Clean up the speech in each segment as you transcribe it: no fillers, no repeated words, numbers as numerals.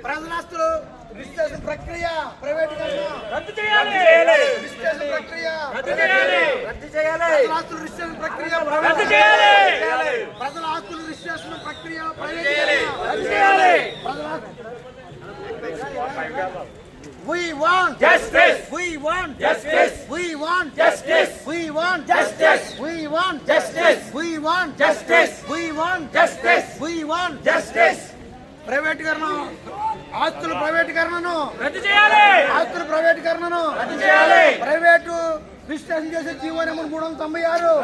ప్రజలాస్తులు registration ప్రక్రియ ప్రైవేటీకరణ రద్దు చేయాలి. రిజిస్ట్రేషన్ ప్రక్రియ రద్దు చేయాలి. ప్రజలాస్తులు రిజిస్ట్రేషన్ ప్రక్రియ రద్దు చేయాలి. ప్రజల ఆస్తులు రిజిస్ట్రేషన్ ప్రక్రియ ప్రైవేటీకరణ రద్దు చేయాలి. We want justice. We want justice. We want justice. We want justice. We want justice. We want justice. We want justice. We want justice. ప్రైవేటీకరణ ఆస్తుల ప్రైవేటీకరణను రద్దు చేయాలి. ఆస్తుల ప్రైవేటీకరణను రద్దు చేయాలి. ప్రైవేటు రిజిస్ట్రేషన్ చేసే జీవో నెంబర్ 396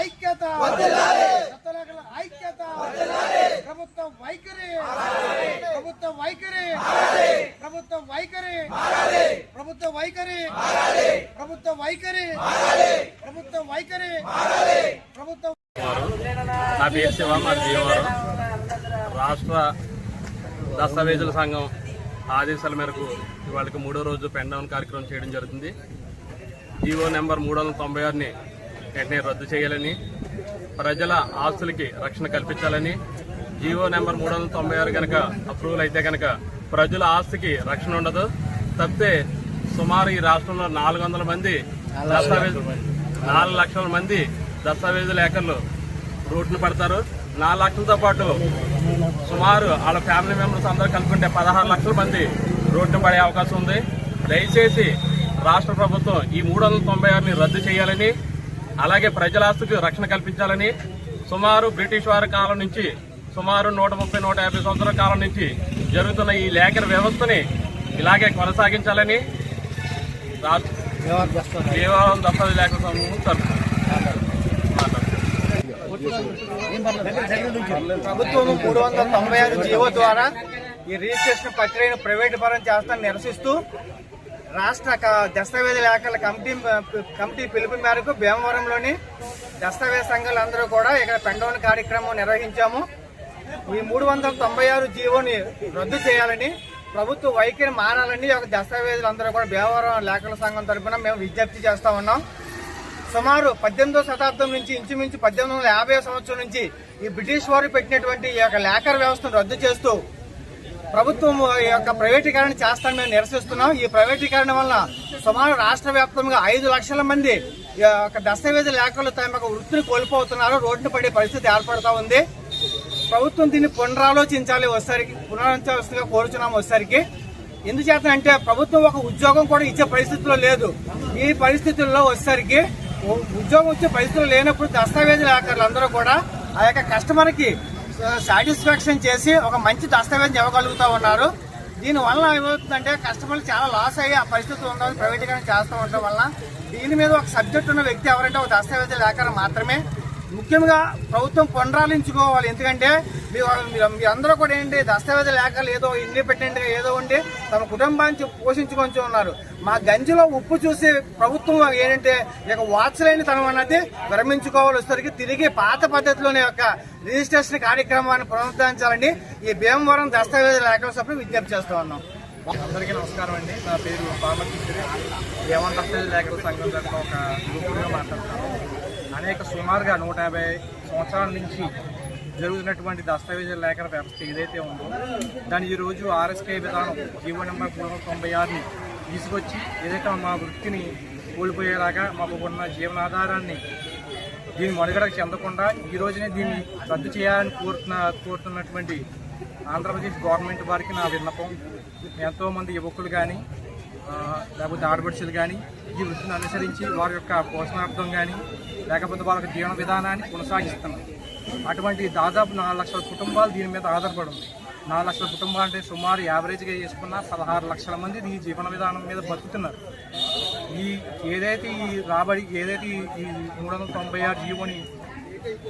ఐక్యత ప్రభుత్వ వైఖరి ప్రభుత్వ వైఖరి ప్రభుత్వ వైఖరి ప్రభుత్వ వైఖరి ప్రభుత్వ వైఖరి ప్రభుత్వ వైఖరి ప్రభుత్వ. నా పేరు శివ, మా జీవవరం. రాష్ట్ర దస్తావేజుల సంఘం ఆదేశాల మేరకు ఇవాళకి 3వ రోజు పెన్ డౌన్ కార్యక్రమం చేయడం జరుగుతుంది. జీవో నెంబర్ 396ని వెంటనే రద్దు చేయాలని, ప్రజల ఆస్తులకి రక్షణ కల్పించాలని, జీవో నెంబర్ 396 కనుక అప్రూవల్ అయితే కనుక ప్రజల ఆస్తికి రక్షణ ఉండదు. తప్పితే సుమారు ఈ రాష్ట్రంలో 400 మంది 4 లక్షల మంది దస్తావేజు లేఖలు రోడ్డును పడతారు. 4 లక్షలతో పాటు సుమారు వాళ్ళ ఫ్యామిలీ మెంబర్స్ అందరూ కలుపుకుంటే 16 లక్షల మంది రోడ్డును పడే అవకాశం ఉంది. దయచేసి రాష్ట్ర ప్రభుత్వం ఈ 396ని రద్దు చేయాలని, అలాగే ప్రజల ఆస్తులకు రక్షణ కల్పించాలని, సుమారు బ్రిటిష్ వారి కాలం నుంచి సుమారు 130-150 సంవత్సరాల కాలం నుంచి జరుగుతున్న ఈ లేఖల వ్యవస్థని ఇలాగే కొనసాగించాలని దేవాలయం దస్తావేజు లేఖల సంఘం ప్రభుత్వం 396 జీవో ద్వారా ఈ రిజిస్ట్రేషన్ ప్రక్రియను ప్రైవేటు పరం చేస్తానని నిరసిస్తూ రాష్ట్ర దస్తావేజు లేఖల కమిటీ పిలుపు మేరకు భీమవరంలోని దస్తావేజు సంఘాలందరూ కూడా ఇక్కడ పెన్ డౌన్ కార్యక్రమం నిర్వహించాము. ఈ 396 జీవోని రద్దు చేయాలని, ప్రభుత్వ వైఖరి మారాలని ఒక దస్తావేజులందరూ కూడా భీమవరం లేఖల సంఘం తరఫున మేము విజ్ఞప్తి చేస్తా ఉన్నాం. సుమారు 18వ శతాబ్దం నుంచి ఇంచుమించు 1850 సంవత్సరం నుంచి ఈ బ్రిటిష్ వారు పెట్టినటువంటి ఈ యొక్క లేఖల వ్యవస్థను రద్దు చేస్తూ ప్రభుత్వం యొక్క ప్రైవేటీకరణ చేస్తానని మేము నిరసిస్తున్నాం. ఈ ప్రైవేటీకరణ వల్ల సుమారు రాష్ట్ర వ్యాప్తంగా 5 లక్షల మంది దస్తావేజు లేఖలు తమ యొక్క వృత్తిని కోల్పోతున్నారు. రోడ్డును పడే పరిస్థితి ఏర్పడతా ఉంది. ప్రభుత్వం దీన్ని పునరాలోచించాలి పునరాలోచించాల్సిందిగా కోరుచున్నాము. వచ్చేసరికి ఎందుచేతంటే ప్రభుత్వం ఒక ఉద్యోగం కూడా ఇచ్చే పరిస్థితిలో లేదు. ఈ పరిస్థితుల్లో వచ్చేసరికి ఉద్యోగం వచ్చే పరిస్థితులు లేనప్పుడు దస్తావేజు లేఖలు అందరూ కూడా ఆ యొక్క కస్టమర్కి సాటిస్ఫాక్షన్ చేసి ఒక మంచి దస్తావేజు ఇవ్వగలుగుతూ ఉన్నారు. దీనివల్ల ఏమవుతుందంటే కస్టమర్లు చాలా లాస్ అయ్యి ఆ పరిస్థితి ఉందని ప్రైవేటీకరణ చేస్తూ ఉండడం వల్ల దీని మీద ఒక సబ్జెక్ట్ ఉన్న వ్యక్తి ఎవరంటే ఒక దస్తావేజు లేఖలు మాత్రమే. ముఖ్యంగా ప్రభుత్వం పునరాలించుకోవాలి. ఎందుకంటే మీరందరూ కూడా ఏంటి దస్తావేజు లేఖలు ఏదో ఇండిపెండెంట్గా ఏదో ఉండి తమ కుటుంబాన్ని పోషించుకొని ఉన్నారు. మా గంజిలో ఉప్పు చూసి ప్రభుత్వం ఏంటంటే ఇక వాత్సలేని తనం అన్నది విరమించుకోవాలి. వచ్చేసరికి తిరిగి పాత పద్ధతిలోనే యొక్క రిజిస్ట్రేషన్ కార్యక్రమాన్ని పునరుద్ధరించాలని ఈ భీమవరం దస్తావేజు లేఖల సభ్యులు విజ్ఞప్తి చేస్తూ ఉన్నాం. అందరికీ నమస్కారం అండి. నా పేరు పార్వతీశ్వరి. భీమవరం దస్తావేజు లేఖల సంఘం తరఫున ఒక గ్రూపుగా మాట్లాడుతాను. అనేక సుమారుగా 150 సంవత్సరాల నుంచి జరుగుతున్నటువంటి దస్తావేజుల లేఖల వ్యవస్థ ఏదైతే ఉందో దాని ఈరోజు ఆర్ఎస్కే విధానం జీవో నెంబర్ 396ని తీసుకొచ్చి ఏదైతే మా వృత్తిని కోల్పోయేలాగా మాకు ఉన్న జీవనాధారాన్ని దీని మనుగడకు చెందకుండా ఈ రోజునే దీన్ని రద్దు చేయాలని కోరుతున్నటువంటి ఆంధ్రప్రదేశ్ గవర్నమెంట్ వారికి నా విన్నపం. ఎంతోమంది యువకులు కానీ లేకపోతే ఆడపడుచులు కానీ ఈ వృత్తిని అనుసరించి వారి యొక్క పోషణార్థం కానీ లేకపోతే వాళ్ళ జీవన విధానాన్ని కొనసాగిస్తున్నారు. అటువంటి దాదాపు 4 లక్షల కుటుంబాలు దీని మీద ఆధారపడి ఉంది. 4 లక్షల కుటుంబాలు అంటే సుమారు యావరేజ్గా చేసుకున్న 16 లక్షల మంది ఈ జీవన విధానం మీద బతుకుతున్నారు. ఏదైతే ఈ 396 జీవోని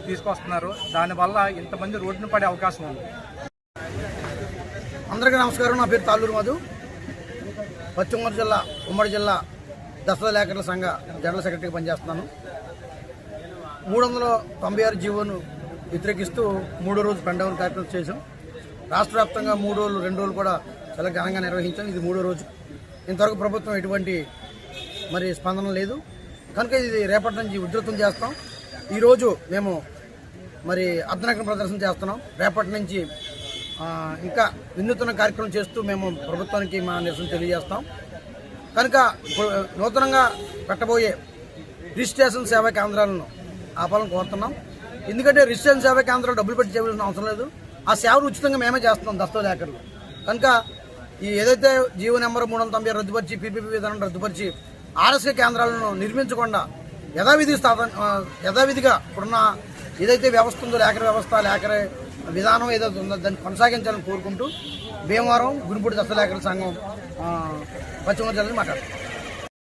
తీసుకొస్తున్నారో దానివల్ల ఇంతమంది రోడ్డున పడే అవకాశం ఉంది. అందరికీ నమస్కారం. నా పేరు తాళ్ళూరు మధు. పశ్చిమ గోదావరి జిల్లా ఉమ్మడి జిల్లా దసరా లేఖల సంఘ జనరల్ సెక్రటరీగా పనిచేస్తున్నాను. 396 జీవోను వ్యతిరేకిస్తూ 3వ రోజు పెండౌన్ కార్యక్రమం చేశాం. రాష్ట్ర వ్యాప్తంగా 3 రోజులు 2 రోజులు కూడా చాలా ఘనంగా నిర్వహించాం. ఇది 3వ రోజు. ఇంతవరకు ప్రభుత్వం ఎటువంటి స్పందన లేదు కనుక ఇది రేపటి నుంచి ఉధృతం చేస్తాం. ఈరోజు మేము అర్ధనగ్న ప్రదర్శన చేస్తున్నాం. రేపటి నుంచి ఇంకా వినూత్న కార్యక్రమం చేస్తూ మేము ప్రభుత్వానికి మా నిరసన తెలియజేస్తాం. కనుక నూతనంగా పెట్టబోయే రిజిస్ట్రేషన్ సేవా కేంద్రాలను ఆపాలని కోరుతున్నాం. ఎందుకంటే రిజిస్ట్రేషన్ సేవా కేంద్రాలు డబ్బులు పెట్టి చేయవలసిన అవసరం లేదు. ఆ సేవలు ఉచితంగా మేమే చేస్తున్నాం దస్తవేజులు. కనుక ఏదైతే జీవో నెంబర్ 396 రద్దుపరిచి పీపీపీ విధానం రద్దుపరిచి ఆర్ఎస్కే కేంద్రాలను నిర్మించకుండా యథావిధిగా ఇప్పుడున్న ఏదైతే వ్యవస్థ ఉందో లేఖర విధానం ఏదైతే ఉందో దాన్ని కొనసాగించాలని కోరుకుంటూ భీమవరం గుడిపూడి దస్తలేఖల సంఘం పశ్చిమ జిల్లాలో మాట్లాడుతున్నాం.